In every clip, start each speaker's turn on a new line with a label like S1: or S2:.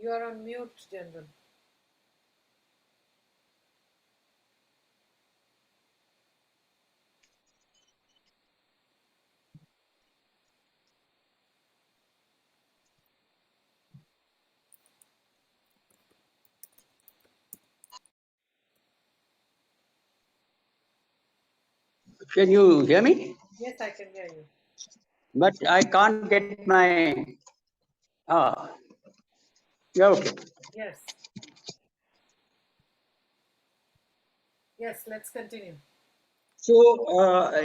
S1: You are on mute, General.
S2: Can you hear me?
S1: Yes, I can hear you.
S2: But I can't get my. Yeah, okay.
S1: Yes. Yes, let's continue.
S2: So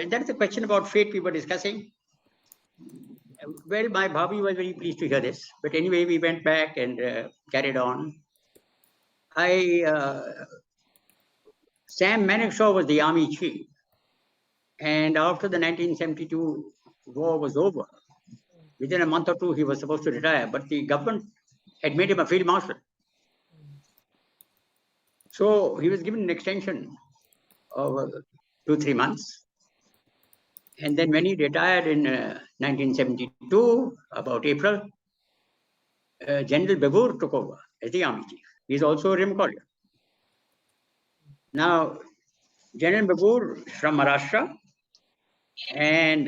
S2: that is a question about fate we were discussing. Well, my Bhabhi was very pleased to hear this. But anyway, we went back and carried on. Sam Manekshaw was the army chief. And after the 1972 war was over, within a month or two, he was supposed to retire. But the government had made him a field marshal. So he was given an extension of 2-3 months. And then when he retired in 1972, about April, General Babur took over as the army chief. He's also a rim collier. Now, General Babur is from Maharashtra, and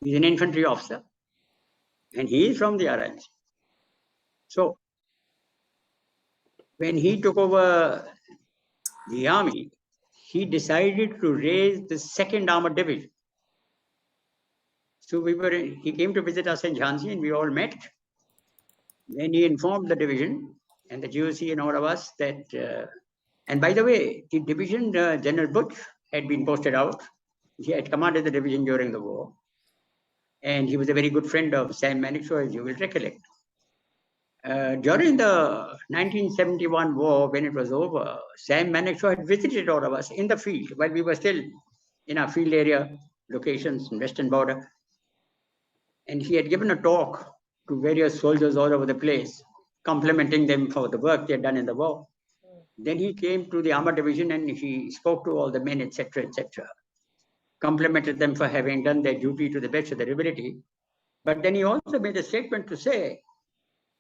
S2: he's an infantry officer, and he is from the RIC. So, when he took over the army, he decided to raise the 2nd Armored Division. So he came to visit us in Jhansi, and we all met. Then he informed the division and the GOC and all of us that, and by the way, the division, General Butch had been posted out. He had commanded the division during the war. And he was a very good friend of Sam Manekshaw, as you will recollect. During the 1971 war, when it was over, Sam Manekshaw had visited all of us in the field while we were still in our field area locations in Western Border. And he had given a talk to various soldiers all over the place, complimenting them for the work they had done in the war. Then he came to the armor division and he spoke to all the men, etc., complimented them for having done their duty to the best of their ability. But then he also made a statement to say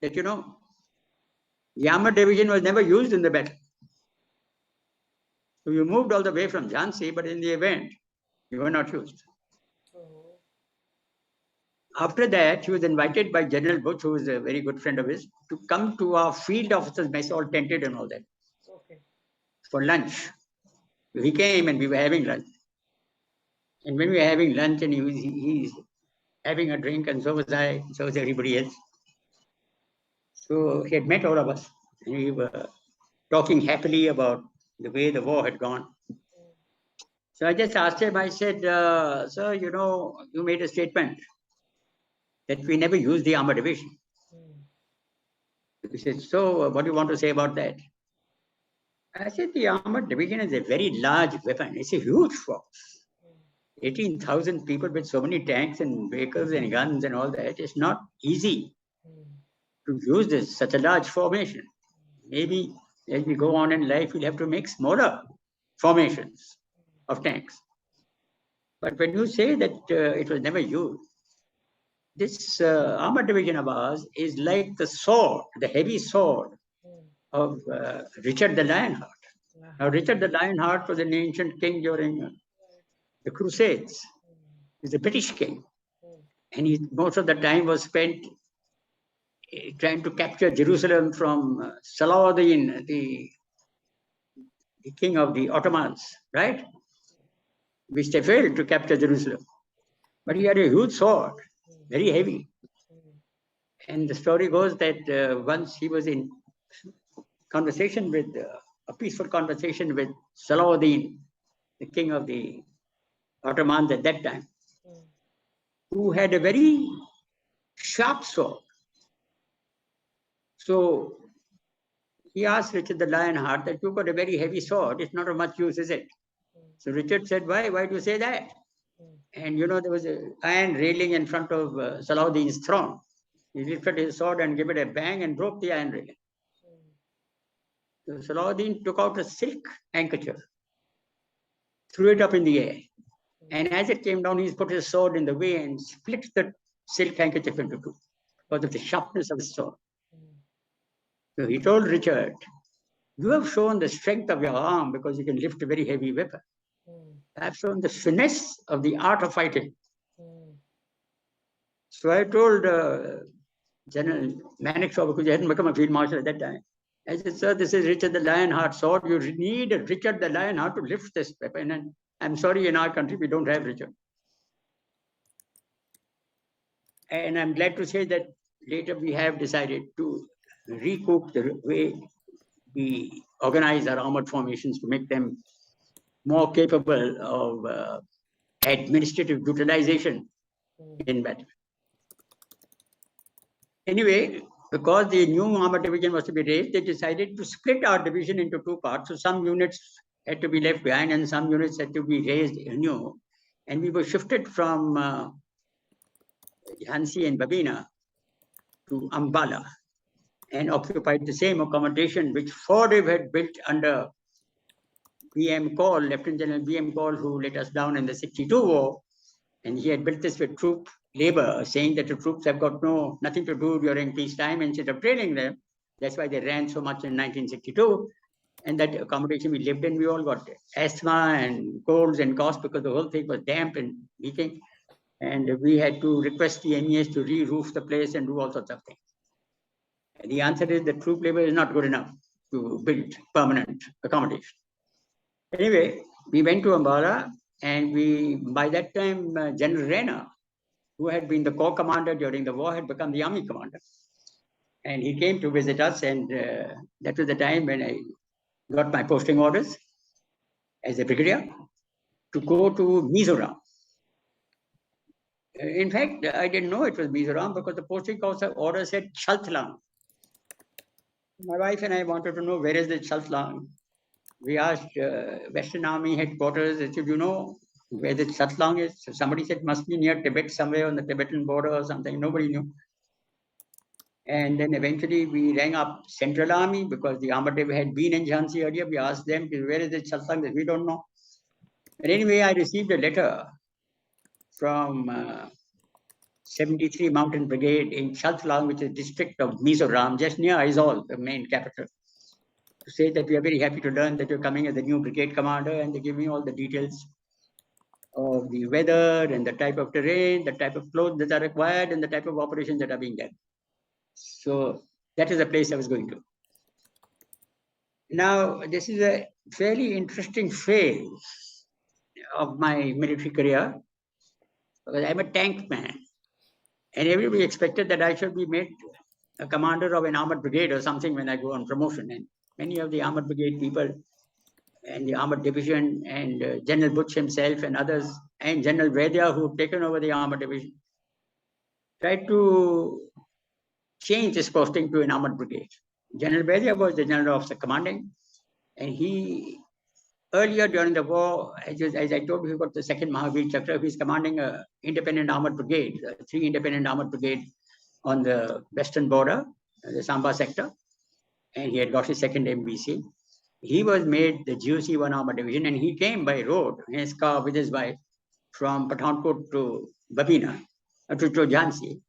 S2: that, the armor division was never used in the battle. So you moved all the way from Jhansi, but in the event, you were not used. After that, he was invited by General Butch, who is a very good friend of his, to come to our field officers' mess, all tented and all that, for lunch. So he came and we were having lunch. And when we were having lunch and he's having a drink, and so was I, so was everybody else. So he had met all of us. And we were talking happily about the way the war had gone. So I just asked him, I said, sir, you made a statement that we never used the armor division. He said, so what do you want to say about that? I said, the armored division is a very large weapon. It's a huge force. 18,000 people with so many tanks and vehicles and guns and all that. It's not easy to use such a large formation. Maybe as we go on in life, we'll have to make smaller formations of tanks. But when you say that it was never used, this armored division of ours is like the sword, the heavy sword of Richard the Lionheart. Now, Richard the Lionheart was an ancient king during the Crusades. He's a British king. And most of the time was spent trying to capture Jerusalem from Salahuddin, the king of the Ottomans, right? Which they failed to capture Jerusalem. But he had a huge sword, very heavy. And the story goes that once he was in conversation with, a peaceful conversation with Salahuddin, the king of the Ottomans at that time, who had a very sharp sword. So he asked Richard the Lionheart that you've got a very heavy sword. It's not of much use, is it? So Richard said, why? Why do you say that? And there was an iron railing in front of Salahuddin's throne. He lifted his sword and gave it a bang and broke the iron railing. So Salahuddin took out a silk handkerchief, threw it up in the air. And as it came down, he put his sword in the way and split the silk handkerchief into two because of the sharpness of his sword. So he told Richard, you have shown the strength of your arm because you can lift a very heavy weapon. I have shown the finesse of the art of fighting. So I told General Manekshaw, because he hadn't become a field marshal at that time. I said, sir, this is Richard the Lionheart sword. You need a Richard the Lionheart to lift this weapon. And I'm sorry, in our country, we don't have Richard. And I'm glad to say that later we have decided to recoup the way we organize our armored formations to make them more capable of administrative utilization in battle. Anyway, because the new armored division was to be raised, they decided to split our division into two parts. So some units had to be left behind and some units had to be raised anew. And we were shifted from Jhansi and Babina to Ambala and occupied the same accommodation which Fordham had built under V.M. Call, Lieutenant General V.M. Call, who let us down in the 62 war. And he had built this with troop labor, saying that the troops have got nothing to do during peacetime instead of training them. That's why they ran so much in 1962. And that accommodation we lived in, we all got asthma and colds and coughs because the whole thing was damp and leaking. And we had to request the MES to re-roof the place and do all sorts of things. And the answer is that troop labor is not good enough to build permanent accommodation. Anyway, we went to Ambala, and by that time, General Rena, who had been the corps commander during the war, had become the army commander. And he came to visit us, and that was the time when I got my posting orders as a brigadier to go to Mizoram. In fact, I didn't know it was Mizoram because the posting order said Chaltlang. My wife and I wanted to know where is the Chaltlang. We asked Western Army headquarters, they said, you know where the Chaltlang is? So somebody said, must be near Tibet, somewhere on the Tibetan border or something. Nobody knew. And then eventually we rang up Central Army because the armored division had been in Jhansi earlier. We asked them, where is the Chaltlang? They said, we don't know. But anyway, I received a letter from 73 Mountain Brigade in Chaltlang, which is a district of Mizoram, just near Aizawl, the main capital, to say that we are very happy to learn that you're coming as the new brigade commander, and they give me all the details of the weather and the type of terrain, the type of clothes that are required, and the type of operations that are being done. So that is the place I was going to. Now, this is a fairly interesting phase of my military career, because I'm a tank man. And everybody expected that I should be made a commander of an armored brigade or something when I go on promotion. And many of the armored brigade people and the armored division and General Butch himself and others and General Vaidya, who had taken over the armored division, tried to change his posting to an armored brigade. General Vaidya was the general officer commanding, and he earlier during the war, as I told you, he got the second Mahavir Chakra. He's commanding an independent armored brigade, 3 independent armored brigades on the western border, the Samba sector, and he had got his second MBC. He was made the GOC 1 armored division, and he came by road in his car with his wife from Pathankot to Babina, to Jhansi.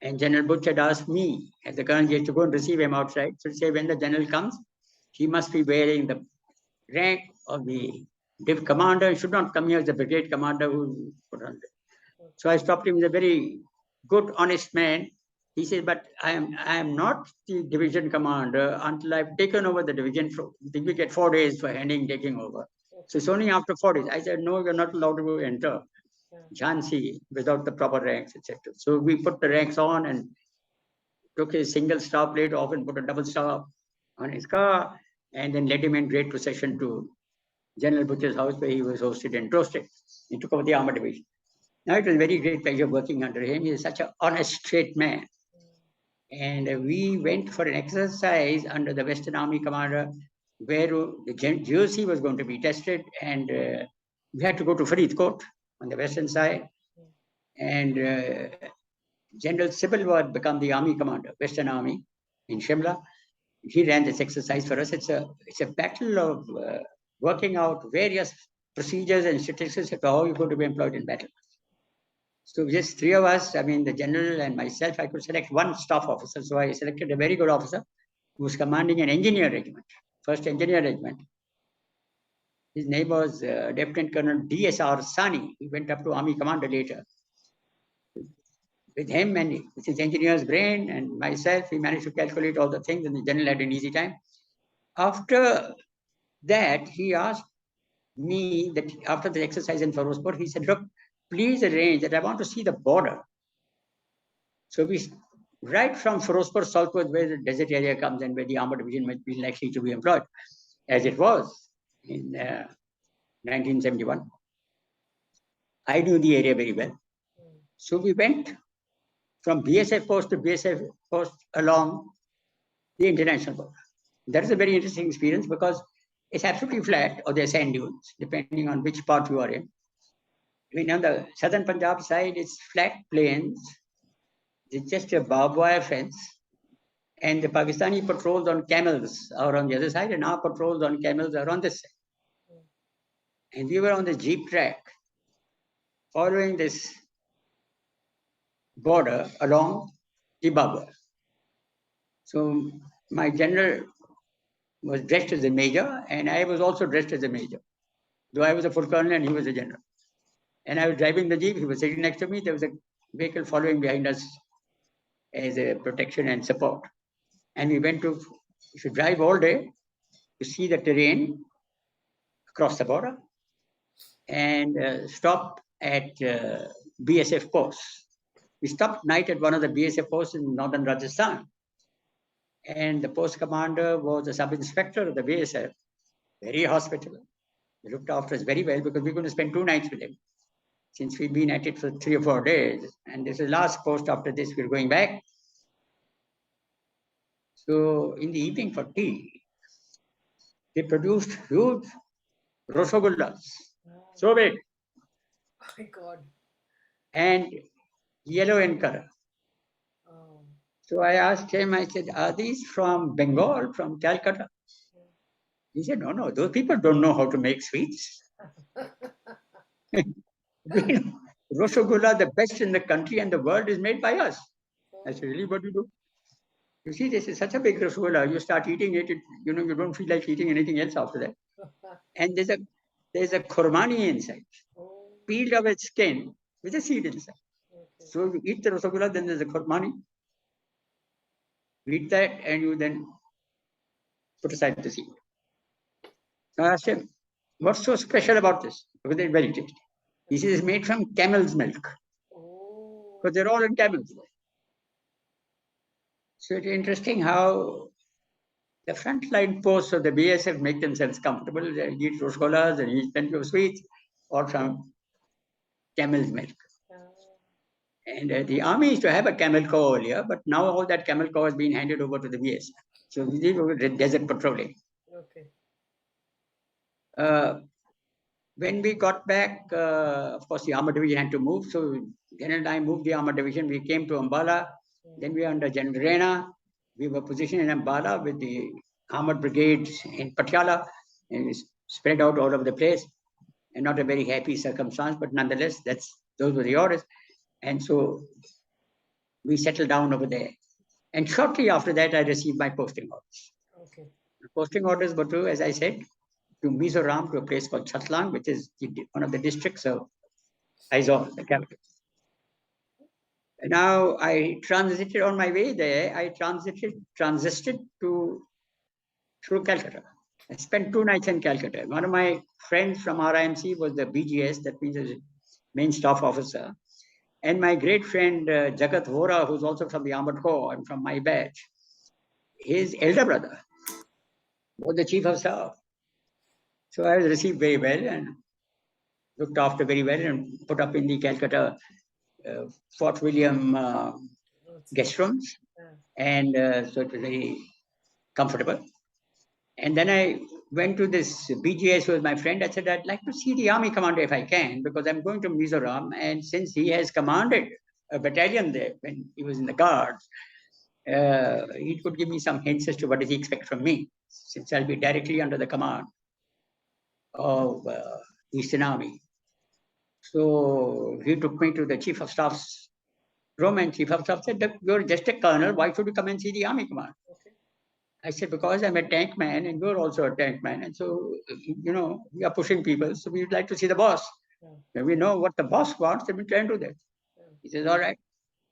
S2: And General Butch had asked me, as the colonel, to go and receive him outside. So say when the general comes, he must be wearing the rank of the div commander, should not come here as the brigade commander who put on it. So I stopped him. He's a very good, honest man. He said, but I am not the division commander until I've taken over the division. We get 4 days for taking over. So it's only after 4 days. I said, no, you're not allowed to enter Jhansi without the proper ranks, etc. So we put the ranks on and took his single star plate off and put a double star on his car, and then led him in great procession to General Butcher's house, where he was hosted and toasted. He took over the armored division. Now it was a very great pleasure working under him. He is such an honest, straight man. And we went for an exercise under the Western Army commander, where the GOC was going to be tested, and we had to go to Faridkot on the western side. And General Sybil had become the army commander, Western Army in Shimla. He ran this exercise for us. It's a battle of working out various procedures and statistics of how you're going to be employed in battle. So just 3 of us, I mean, the general and myself, I could select 1 staff officer. So I selected a very good officer who was commanding an engineer regiment, 1st Engineer Regiment. His name was Lieutenant Colonel D.S.R. Sani. He went up to Army Commander later. With him and with his engineer's brain and myself, we managed to calculate all the things, and the general had an easy time. After that, he asked me that after the exercise in Ferozpur, he said, look, please arrange that I want to see the border. So we, right from Ferozpur southwards, where the desert area comes and where the armored division might be likely to be employed, as it was in 1971. I knew the area very well. So we went from BSF post to BSF post along the international border. That is a very interesting experience because it's absolutely flat, or there are sand dunes, depending on which part you are in. I mean, on the southern Punjab side, it's flat plains. It's just a barbed wire fence. And the Pakistani patrols on camels are on the other side, and our patrols on camels are on this side. And we were on the jeep track following this border along the barbed wire. So my general was dressed as a major, and I was also dressed as a major, though I was a full colonel and he was a general. And I was driving the jeep, he was sitting next to me, there was a vehicle following behind us as a protection and support. And we went to, if you drive all day, to see the terrain across the border and stop at BSF posts. We stopped night at one of the BSF posts in northern Rajasthan. And the post commander was a sub-inspector of the BSF, very hospitable. He looked after us very well because we were going to spend 2 nights with him, since we've been at it for 3 or 4 days. And this is the last post. After this, we're going back. So in the evening for tea, they produced huge rosogullas, so big.
S1: Oh my God.
S2: And yellow in color.
S1: Oh.
S2: So I asked him, I said, are these from Bengal, from Calcutta? He said, no, no, those people don't know how to make sweets. Rosogula, the best in the country and the world, is made by us. I said, really, what do you do? You see, this is such a big Rosogula. You start eating it, you don't feel like eating anything else after that. And there's a khurmani inside, peeled of its skin with a seed inside. Okay. So you eat the Rosogula, then there's a khurmani. You eat that, and you then put aside the seed. So I asked him, what's so special about this? Because they're very tasty. He says it's made from camel's milk. Because they're all in camels. So it's interesting how the frontline posts of the BSF make themselves comfortable. They eat rosgolas and eat plenty of sweets, or from camel's milk. And the army used to have a camel corps earlier, but now all that camel corps has been handed over to the BSF. So we did desert patrolling. Okay. When we got back, of course, the armored division had to move. So General and I moved the armored division. We came to Ambala. Then we were under General Rena. We were positioned in Ambala with the armored brigades in Patiala, and we spread out all over the place. And not a very happy circumstance, but nonetheless, those were the orders. And so we settled down over there. And shortly after that, I received my posting orders. Okay. The posting orders were to, as I said, to Mizoram, to a place called Chatlang, which is one of the districts of Aizawl, the capital. And now I transited on my way there. I transited through Calcutta. I spent 2 nights in Calcutta. One of my friends from RIMC was the BGS, that means a main staff officer. And my great friend, Jagat Vora, who's also from the Armored Corps and from my batch, his elder brother was the chief of staff. So I was received very well and looked after very well and put up in the Calcutta Fort William guest rooms. And so it was very comfortable. And then I went to this BGS, who was my friend. I said, I'd like to see the army commander if I can, because I'm going to Mizoram. And since he has commanded a battalion there when he was in the guards, he could give me some hints as to what does he expect from me, since I'll be directly under the command of Eastern Army. So he took me to the Chief of Staff's room, and Chief of Staff said, you're just a colonel, why should you come and see the army command? Okay. I said, because I'm a tank man and you're also a tank man. And so, we are pushing people. So we'd like to see the boss.
S1: Yeah.
S2: When we know what the boss wants, then we try and do that.
S1: Yeah.
S2: He says, all right.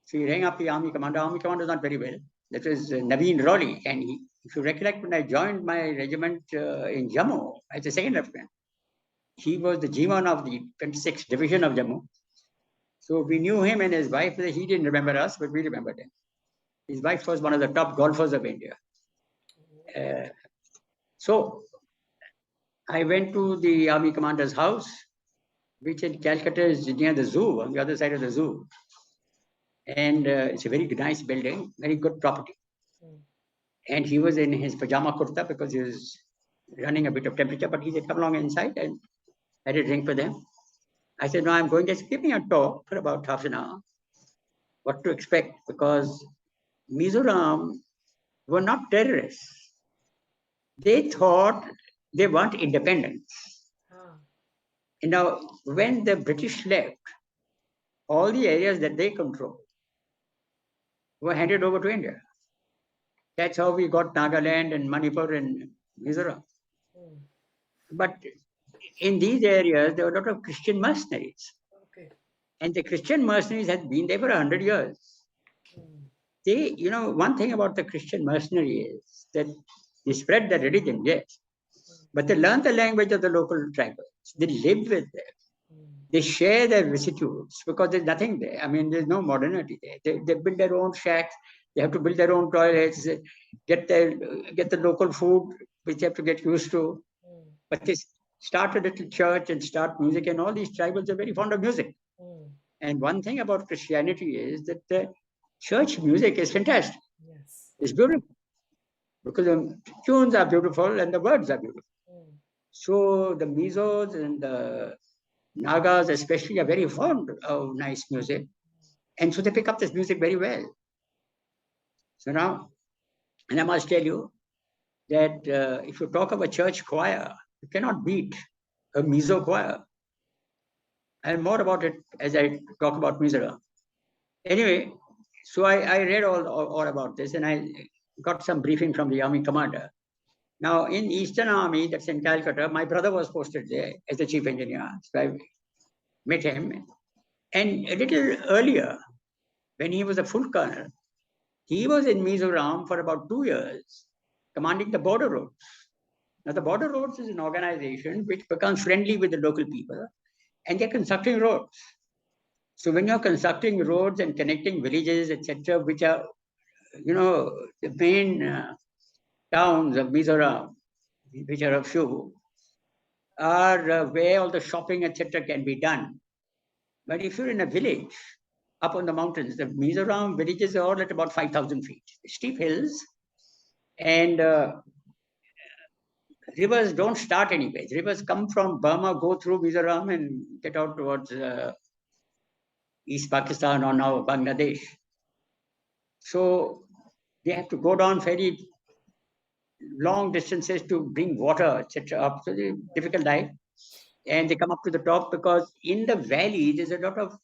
S2: So he rang up the army commander. Army commander is not very well. That was Naveen Rawley. And if you recollect, when I joined my regiment in Jammu as a second lieutenant, he was the G1 of the 26th Division of Jammu. So we knew him and his wife. He didn't remember us, but we remembered him. His wife was one of the top golfers of India. Uh, so I went to the army commander's house, which in Calcutta is near the zoo, on the other side of the zoo. And it's a very nice building, very good property.
S1: Mm.
S2: And he was in his pajama kurta because he was running a bit of temperature, but he said, come along inside and had a drink with him. I said, no, I'm going to give me a talk for about half an hour, what to expect, because Mizoram were not terrorists. They thought they want independence.
S1: Ah.
S2: And now, when the British left, all the areas that they controlled were handed over to India. That's how we got Nagaland and Manipur and Mizoram.
S1: Mm.
S2: But in these areas, there were a lot of Christian mercenaries.
S1: Okay.
S2: And the Christian mercenaries had been there for 100 years.
S1: Mm.
S2: They, one thing about the Christian mercenary is that they spread their religion, yes, but they learn the language of the local tribals. They live with them.
S1: Mm.
S2: They share their vicissitudes because there's nothing there. I mean, there's no modernity there. They build their own shacks. They have to build their own toilets, get the local food, which they have to get used to.
S1: Mm.
S2: But they start a little church and start music, and all these tribals are very fond of music.
S1: Mm.
S2: And one thing about Christianity is that the church music is fantastic.
S1: Yes.
S2: It's beautiful because the tunes are beautiful and the words are beautiful.
S1: Mm.
S2: So the Mizos and the Nagas especially are very fond of nice music. And so they pick up this music very well. So now, and I must tell you that if you talk of a church choir, you cannot beat a Mizo choir. And more about it as I talk about Mizoram. Anyway, so I read all about this and I got some briefing from the army commander. Now, in Eastern Army, that's in Calcutta, my brother was posted there as the chief engineer. So I met him. And a little earlier, when he was a full colonel, he was in Mizoram for about 2 years, commanding the border roads. Now, the border roads is an organization which becomes friendly with the local people, and they're constructing roads. So when you're constructing roads and connecting villages, etc., which are, the main towns of Mizoram, which are a few, are where all the shopping, etc., can be done. But if you're in a village up on the mountains, the Mizoram villages are all at about 5,000 feet, steep hills, and rivers don't start anywhere. Rivers come from Burma, go through Mizoram, and get out towards East Pakistan or now Bangladesh. So they have to go down very long distances to bring water, etc. up. So it's a difficult life. And they come up to the top because in the valley, there's a lot of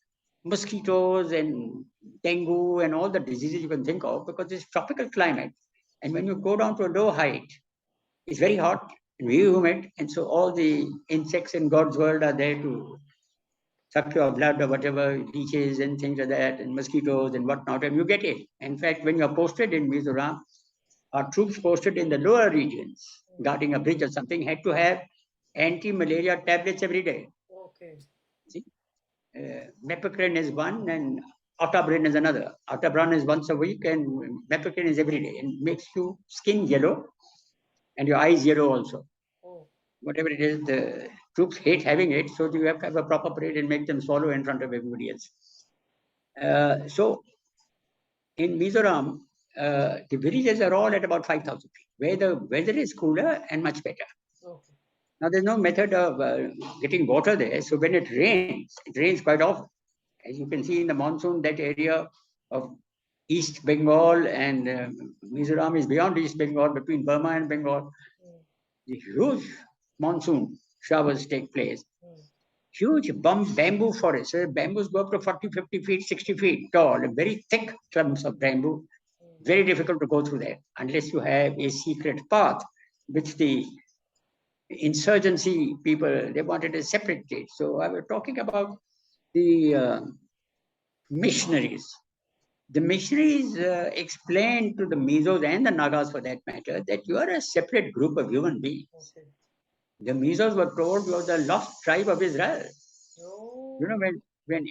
S2: mosquitoes and dengue and all the diseases you can think of because it's tropical climate. And when you go down to a low height, it's very hot and very humid. And so all the insects in God's world are there to suck your blood or whatever, leeches and things like that, and mosquitoes and whatnot, and you get it. In fact, when you're posted in Mizoram, our troops posted in the lower regions, guarding a bridge or something, had to have anti-malaria tablets every day.
S1: Okay.
S2: See? Mepicrin is one and Otabrin is another. Otabran is once a week and Mepicrin is every day and makes you skin yellow and your eyes yellow also.
S1: Oh.
S2: Whatever it is, the troops hate having it, so you have to have a proper parade and make them swallow in front of everybody else. So in Mizoram, the villages are all at about 5,000 feet, where the weather is cooler and much better.
S1: Okay.
S2: Now, there's no method of getting water there. So when it rains quite often. As you can see in the monsoon, that area of East Bengal and Mizoram is beyond East Bengal, between Burma and Bengal.
S1: Mm.
S2: The huge monsoon showers take place.
S1: Mm.
S2: Huge bamboo forests. Bamboos go up to 40, 50 feet, 60 feet tall, and very thick clumps of bamboo. Very difficult to go through that unless you have a secret path, which the insurgency people, they wanted a separate state. So I was talking about the missionaries. The missionaries explained to the Mizos and the Nagas, for that matter, that you are a separate group of human beings.
S1: Okay.
S2: The Mizos were told you are the lost tribe of Israel.
S1: Oh.
S2: You know, when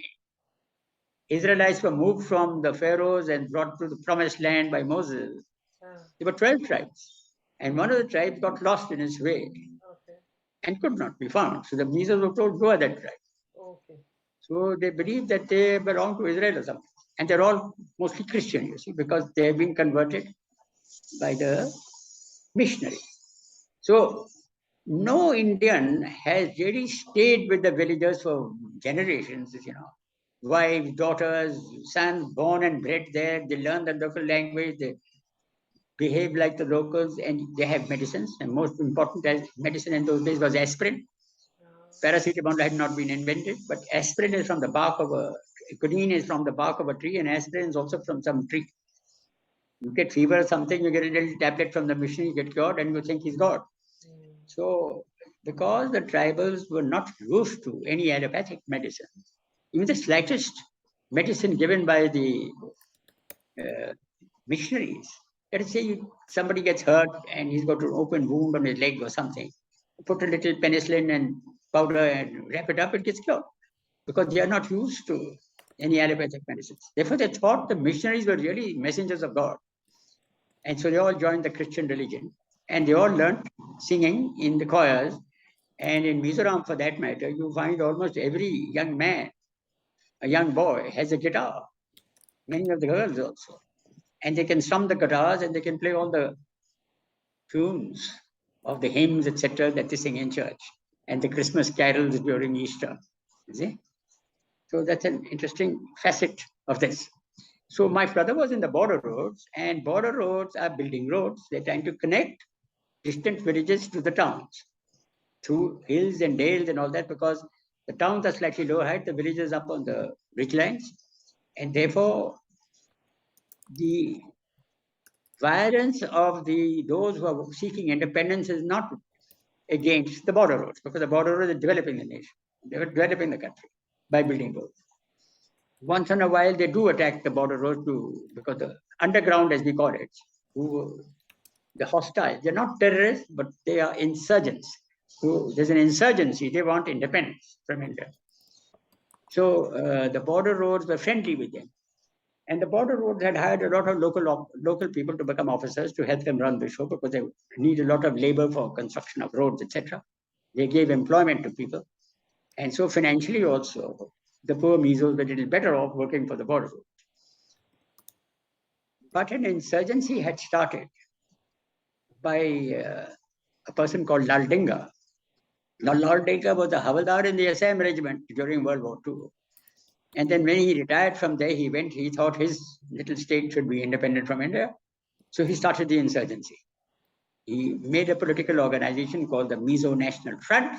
S2: Israelites were moved from the Pharaohs and brought to the promised land by Moses, there were 12 tribes. And one of the tribes got lost in its way.
S1: Okay.
S2: And could not be found. So the Mizos were told, go at that tribe.
S1: Okay.
S2: So they believe that they belong to Israel or something. And they're all mostly Christian, you see, because they have been converted by the missionary. So no Indian has really stayed with the villagers for generations, you know. Wives, daughters, sons born and bred there, they learn the local language, they behave like the locals, and they have medicines. And most important as medicine in those days was aspirin. Paracetamol had not been invented, but aspirin is from the bark of a, quinine is from the bark of a tree, and aspirin is also from some tree. You get fever or something, you get a little tablet from the machine, you get cured, and you think he's God. So, because the tribals were not used to any allopathic medicine, even the slightest medicine given by the missionaries, let us say somebody gets hurt and he's got an open wound on his leg or something, put a little penicillin and powder and wrap it up, it gets cured. Because they are not used to any allopathic medicines. Therefore, they thought the missionaries were really messengers of God. And so they all joined the Christian religion, and they all learned singing in the choirs. And in Mizoram, for that matter, you find almost every young man, a young boy, has a guitar. Many of the girls also. And they can strum the guitars and they can play all the tunes of the hymns, etc., that they sing in church, and the Christmas carols during Easter. You see? So that's an interesting facet of this. So my brother was in the border roads, and border roads are building roads. They're trying to connect distant villages to the towns through hills and dales and all that, because the towns are slightly lower height, the villages up on the ridgelines, and therefore the violence of those who are seeking independence is not against the border roads, because the border roads are developing the nation. They were developing the country by building roads. Once in a while, they do attack the border road because the underground, as we call it, the hostile, they're not terrorists, but they are insurgents. So there's an insurgency, they want independence from India. So the border roads were friendly with them. And the border roads had hired a lot of local people to become officers to help them run the show, because they need a lot of labor for construction of roads, etc. They gave employment to people. And so financially also, the poor Mizos were a little better off working for the border road. But an insurgency had started by a person called Lal Dinga. Now, Lal Dinga was a Havaldar in the Assam regiment during World War II. And then when he retired from there, he thought his little state should be independent from India. So he started the insurgency. He made a political organization called the Mizo National Front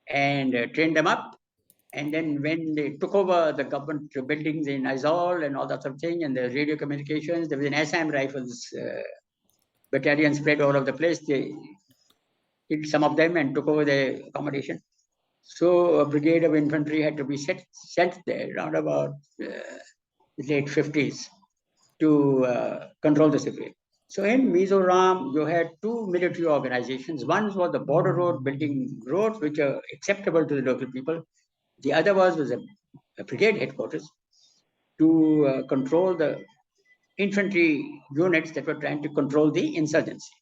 S2: and trained them up. And then when they took over the government buildings in Aizawl and all that sort of thing, and the radio communications, there was an Assam Rifles battalion spread all over the place. They killed some of them and took over the accommodation. So a brigade of infantry had to be sent there around about late 50s to control the situation. So in Mizoram, you had two military organizations. One was the border road, building roads which are acceptable to the local people. The other was a brigade headquarters to control the infantry units that were trying to control the insurgency.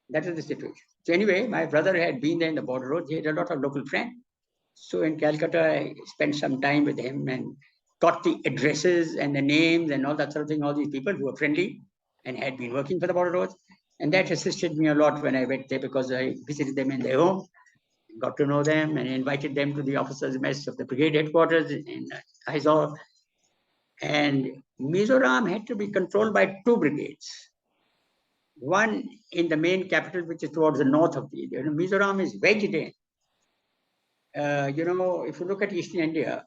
S2: That is the situation. So anyway, my brother had been there in the border road. He had a lot of local friends. So in Calcutta, I spent some time with him and got the addresses and the names and all that sort of thing, all these people who were friendly and had been working for the border roads. And that assisted me a lot when I went there, because I visited them in their home, got to know them, and invited them to the officers' mess of the brigade headquarters in Aizawl. And Mizoram had to be controlled by two brigades. One in the main capital, which is towards the north of the India. Mizoram is wedged in. If you look at Eastern India,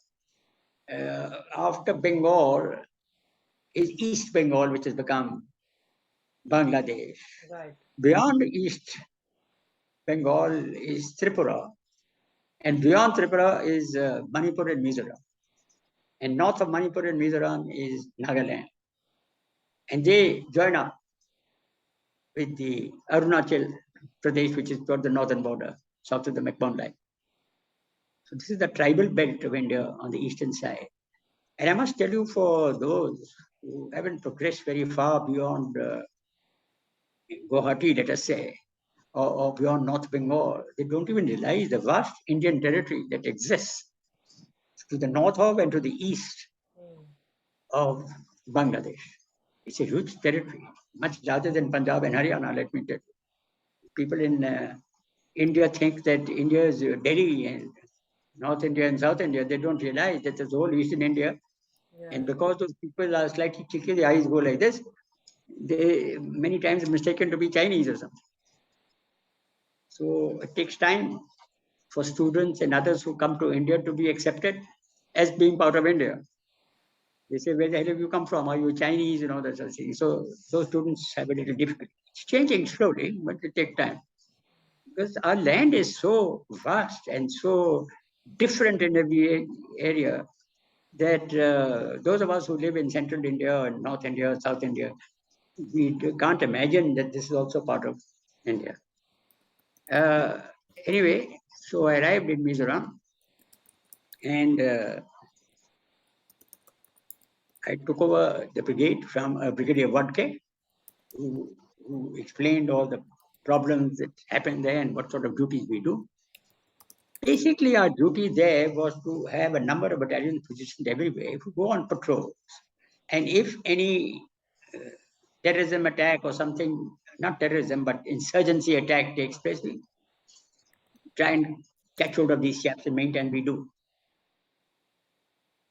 S2: after Bengal is East Bengal, which has become Bangladesh.
S1: Right.
S2: Beyond East Bengal is Tripura, and beyond Tripura is Manipur and Mizoram. And north of Manipur and Mizoram is Nagaland. And they join up with the Arunachal Pradesh, which is toward the northern border, south of the McMahon line. So this is the tribal belt of India on the eastern side. And I must tell you, for those who haven't progressed very far beyond Guwahati, let us say, or beyond North Bengal, they don't even realize the vast Indian territory that exists to the north of and to the east of Bangladesh. It's a huge territory, much larger than Punjab and Haryana, let me tell you. People in India think that India is Delhi and North India and South India. They don't realize that there's whole Eastern India.
S1: Yeah.
S2: And because those people are slightly cheeky, the eyes go like this, they many times mistaken to be Chinese or something. So it takes time for students and others who come to India to be accepted as being part of India. They say, where the hell have you come from? Are you Chinese? You know, that sort of thing. So those students have a little difficulty. It's changing slowly, but it takes time. Because our land is so vast and so different in every area that those of us who live in central India or North India or South India, we can't imagine that this is also part of India. Uh, anyway, so I arrived in Mizoram and I took over the brigade from Brigadier Wadke, who explained all the problems that happened there and what sort of duties we do. Basically, our duty there was to have a number of battalions positioned everywhere to go on patrols. And if any terrorism attack or something, not terrorism, but insurgency attack takes place, we try and catch hold of these chaps and meantime we do.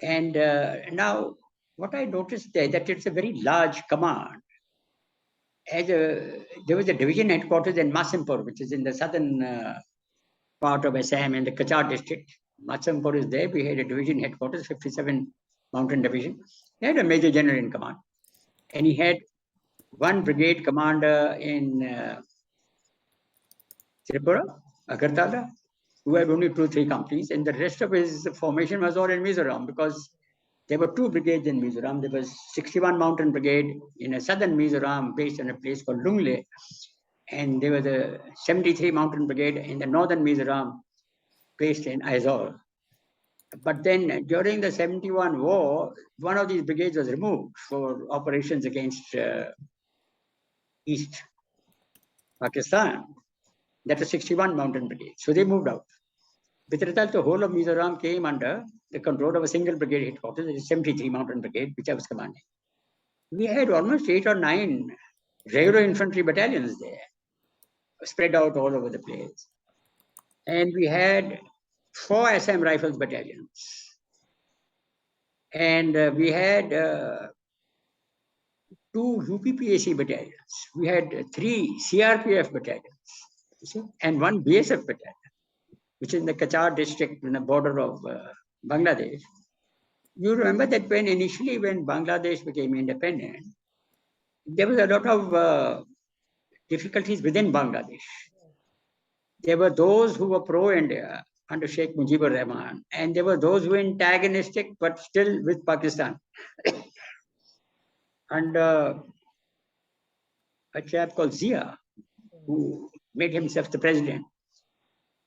S2: And now, what I noticed there, that it's a very large command. There was a division headquarters in Masimpur, which is in the southern part of Assam in the Kachar district. Masimpur is there. We had a division headquarters, 57 Mountain Division. He had a major general in command. And he had one brigade commander in Tripura, Agartala, who had only 2-3 companies. And the rest of his formation was all in Mizoram because there were 2 brigades in Mizoram. There was 61 Mountain Brigade in a southern Mizoram based in a place called Lungle. And there was a 73 Mountain Brigade in the northern Mizoram based in Aizawl. But then during the 71 war, one of these brigades was removed for operations against East Pakistan. That was 61 Mountain Brigade. So they moved out. With result, the whole of Mizoram came under the control of a single brigade headquarters, the 73 Mountain Brigade, which I was commanding. We had almost 8 or 9 regular infantry battalions there, spread out all over the place. And we had 4 Assam Rifles battalions. And we had 2 UPPAC battalions. We had 3 CRPF battalions, and 1 BSF battalion, which is in the Kachar district in the border of Bangladesh. You remember that when Bangladesh became independent, there was a lot of difficulties within Bangladesh. There were those who were pro-India under Sheikh Mujibur Rahman, and there were those who were antagonistic but still with Pakistan. And a chap called Zia, who made himself the president,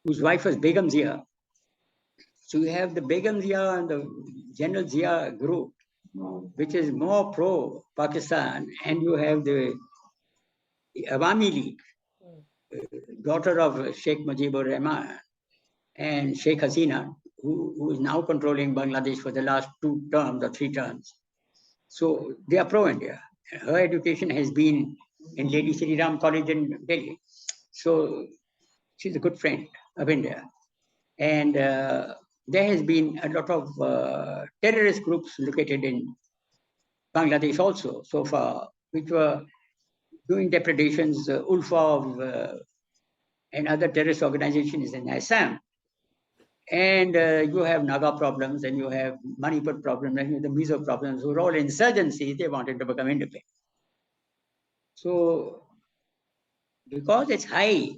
S2: whose wife was Begum Zia. So you have the Begum Zia and the General Zia group, which is more pro-Pakistan, and you have the Awami League, daughter of Sheikh Mujibur Rahman and Sheikh Hasina, who is now controlling Bangladesh for the last 2 terms or 3 terms. So they are pro-India. Her education has been in Lady Sri Ram College in Delhi. So she's a good friend of India. And there has been a lot of terrorist groups located in Bangladesh also so far, which were doing depredations, Ulfa and other terrorist organizations in Assam. And you have Naga problems, and you have Manipur problems, and you have the Mizo problems, who are all insurgency. They wanted to become independent. So, because it's high,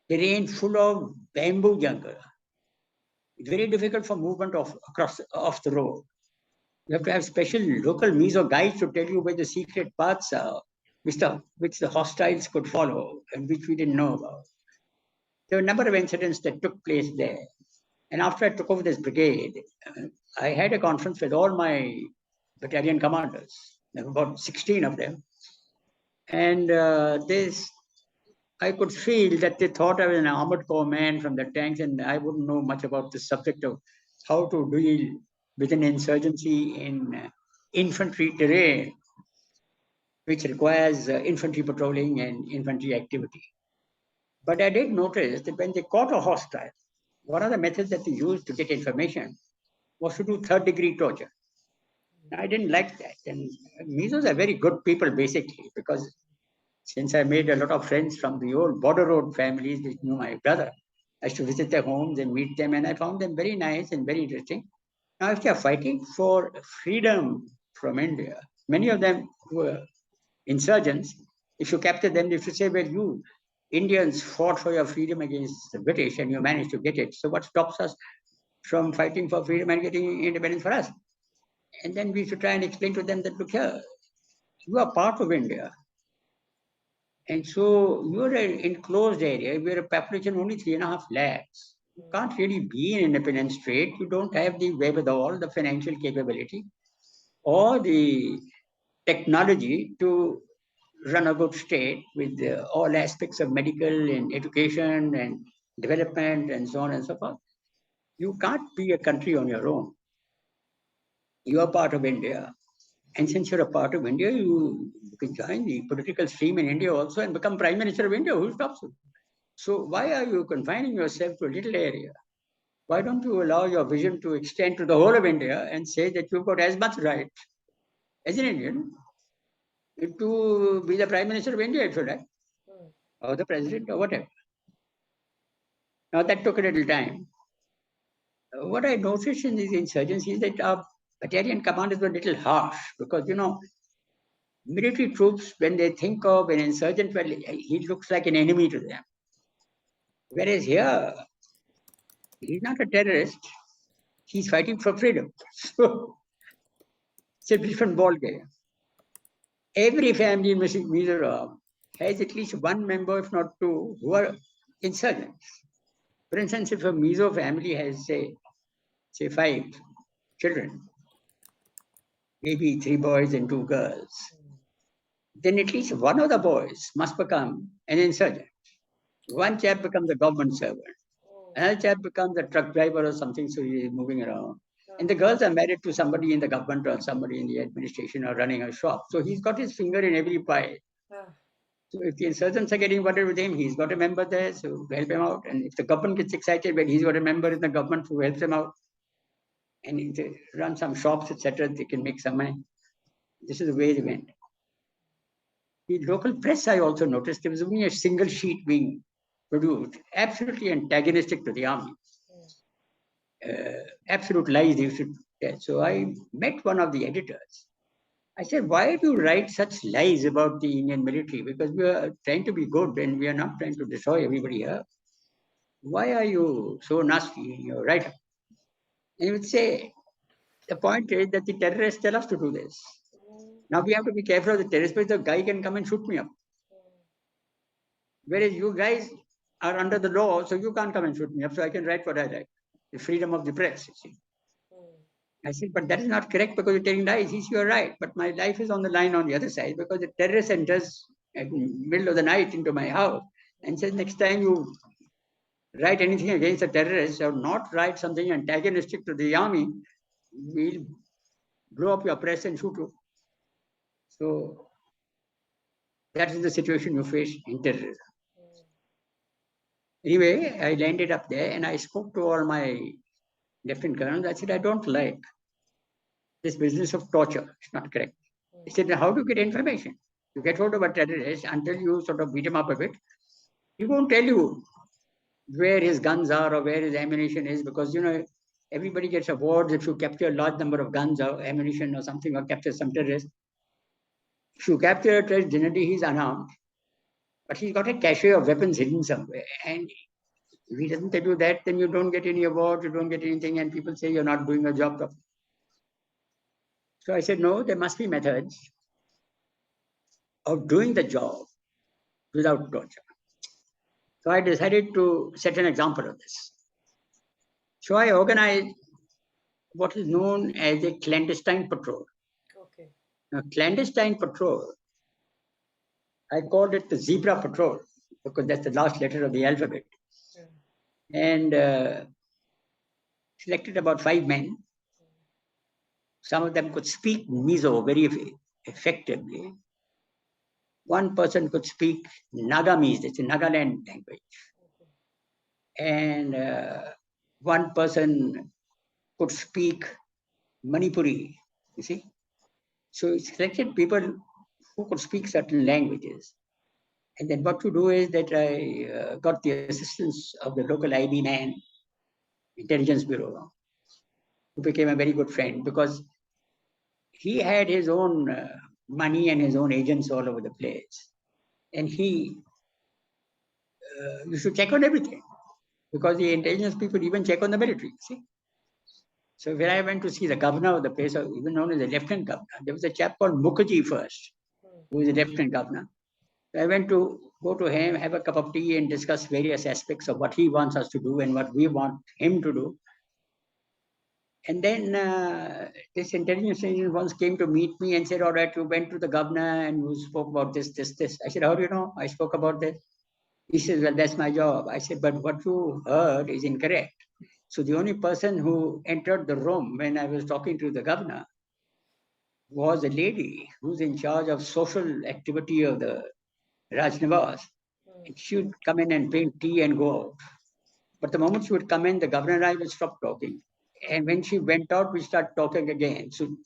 S2: terrain full of bamboo jungle, it's very difficult for movement of across off the road. You have to have special local miso guides to tell you where the secret paths are, which the hostiles could follow and which we didn't know about. There were a number of incidents that took place there. And after I took over this brigade, I had a conference with all my battalion commanders. There were about 16 of them. And I could feel that they thought I was an armored corps man from the tanks, and I wouldn't know much about the subject of how to deal with an insurgency in infantry terrain, which requires infantry patrolling and infantry activity. But I did notice that when they caught a hostile, one of the methods that they used to get information was to do third-degree torture. I didn't like that. And Misos are very good people, basically, because since I made a lot of friends from the old border road families which knew my brother, I used to visit their homes and meet them, and I found them very nice and very interesting. Now, if they are fighting for freedom from India, many of them were insurgents. If you capture them, if you say, well, you Indians fought for your freedom against the British and you managed to get it, so what stops us from fighting for freedom and getting independence for us? And then we should try and explain to them that, look here, you are part of India. And so you're an enclosed area where a population only 3.5 lakhs. You can't really be an independent state. You don't have the wherewithal, the financial capability, or the technology to run a good state with all aspects of medical and education and development and so on and so forth. You can't be a country on your own. You are part of India. And since you're a part of India, you can join the political stream in India also and become Prime Minister of India. Who stops you? So why are you confining yourself to a little area? Why don't you allow your vision to extend to the whole of India and say that you've got as much right as an Indian to be the Prime Minister of India if you like, or the President or whatever? Now that took a little time. What I noticed in these insurgencies is that our battalion commanders were a little harsh because, military troops, when they think of an insurgent, well, he looks like an enemy to them. Whereas here, he's not a terrorist, he's fighting for freedom. So it's a different ballgame. Every family in Mizoram has at least one member, if not two, who are insurgents. For instance, if a Mizo family has, say 5 children, maybe 3 boys and 2 girls, then at least one of the boys must become an insurgent. One chap becomes a government servant. Another chap becomes a truck driver or something, so he's moving around. And the girls are married to somebody in the government or somebody in the administration or running a shop. So he's got his finger in every pie. So if the insurgents are getting whatever with him, he's got a member there, so help him out. And if the government gets excited, when he's got a member in the government who helps him out, and if they run some shops, etc., they can make some money. This is the way they went. The local press, I also noticed, there was only a single sheet being produced, absolutely antagonistic to the army. Absolute lies they used to tell. So I met one of the editors. I said, why do you write such lies about the Indian military? Because we are trying to be good and we are not trying to destroy everybody here. Why are you so nasty in your write-up? And he would say, the point is that the terrorists tell us to do this. Now we have to be careful of the terrorists, because the guy can come and shoot me up. Whereas you guys are under the law, so you can't come and shoot me up, so I can write what I like. The freedom of the press, you see. I said, but that is not correct because you're telling lies. He said, you're right, but my life is on the line on the other side because the terrorist enters at the middle of the night into my house and says, next time you write anything against the terrorists or not write something antagonistic to the army, we'll blow up your press and shoot you. So that is the situation you face in terrorism. Anyway, I landed up there and I spoke to all my lieutenant colonels. I said, I don't like this business of torture. It's not correct. He said, how do you get information? You get hold of a terrorist until you sort of beat him up a bit. He won't tell you where his guns are or where his ammunition is because, everybody gets awards if you capture a large number of guns or ammunition or something or capture some terrorist. If you capture a terrorist, generally he's unarmed, but he's got a cache of weapons hidden somewhere. And if he doesn't tell you that, then you don't get any award, you don't get anything, and people say you're not doing your job properly. So I said, no, there must be methods of doing the job without torture. So I decided to set an example of this. So I organized what is known as a clandestine patrol.
S1: Okay.
S2: Now, clandestine patrol, I called it the zebra patrol because that's the last letter of the alphabet. And selected about 5 men. Some of them could speak Mizo very effectively. One person could speak Nagamese, it's a Nagaland language. And one person could speak Manipuri, you see. So it selected people who could speak certain languages. And then what to do is that I got the assistance of the local IB man, Intelligence Bureau, who became a very good friend because he had his own money and his own agents all over the place. And he used to check on everything because the intelligence people even check on the military, see. So when I went to see the governor of the place, or even known as the lieutenant governor, there was a chap called Mukherjee first, who was the lieutenant governor. I went to go to him, have a cup of tea, and discuss various aspects of what he wants us to do and what we want him to do. And then this intelligence agent once came to meet me and said, all right, you went to the governor and you spoke about this, this, this. I said, how do you know I spoke about this? He says, well, that's my job. I said, but what you heard is incorrect. So the only person who entered the room when I was talking to the governor was a lady who's in charge of social activity of the Raj Niwas. And she would come in and drink tea and go out. But the moment she would come in, the governor and I would stop talking. And when she went out, we start talking again. So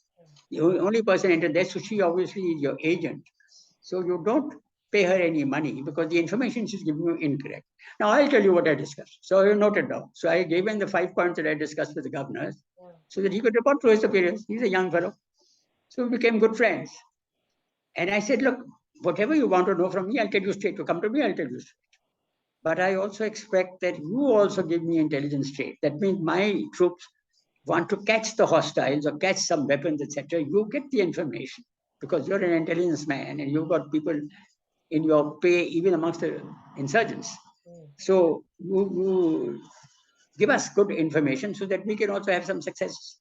S2: the only person entered there, so she obviously is your agent. So you don't pay her any money because the information she's giving you incorrect. Now I'll tell you what I discussed. So you note it down. So I gave him the 5 points that I discussed with the governors so that he could report to his superiors. He's a young fellow. So we became good friends. And I said, look, whatever you want to know from me, I'll tell you straight. To come to me, I'll tell you straight. But I also expect that you also give me intelligence straight. That means my troops want to catch the hostiles or catch some weapons, etc. You get the information because you're an intelligence man and you've got people in your pay, even amongst the insurgents. So you give us good information so that we can also have some success.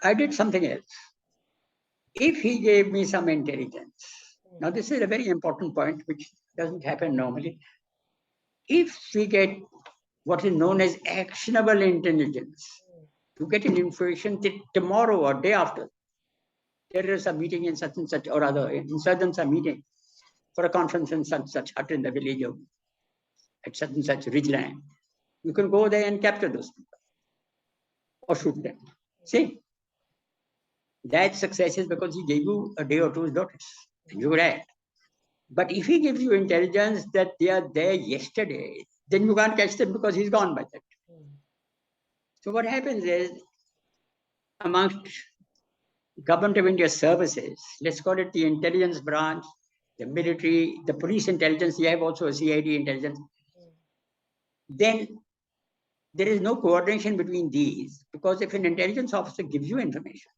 S2: I did something else. If he gave me some intelligence, now this is a very important point which doesn't happen normally. If we get what is known as actionable intelligence, you get an information that tomorrow or day after, terrorists are meeting in such and such, or other insurgents are meeting for a conference in such hut in the village of at such and such ridgeland. You can go there and capture those people or shoot them. See, that success is because he gave you a day or two's notice and you would act. But if he gives you intelligence that they are there yesterday, then you can't catch them because he's gone by that. So what happens is, amongst Government of India services, let's call it the intelligence branch, the military, the police intelligence, you have also a CID intelligence, then there is no coordination between these because if an intelligence officer gives you information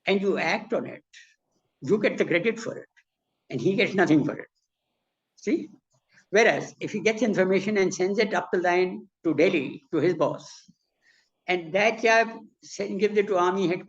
S2: and you act on it, you get the credit for it and he gets nothing for it. See? Whereas if he gets information and sends it up the line to Delhi, to his boss, and that guy gives it to army headquarters,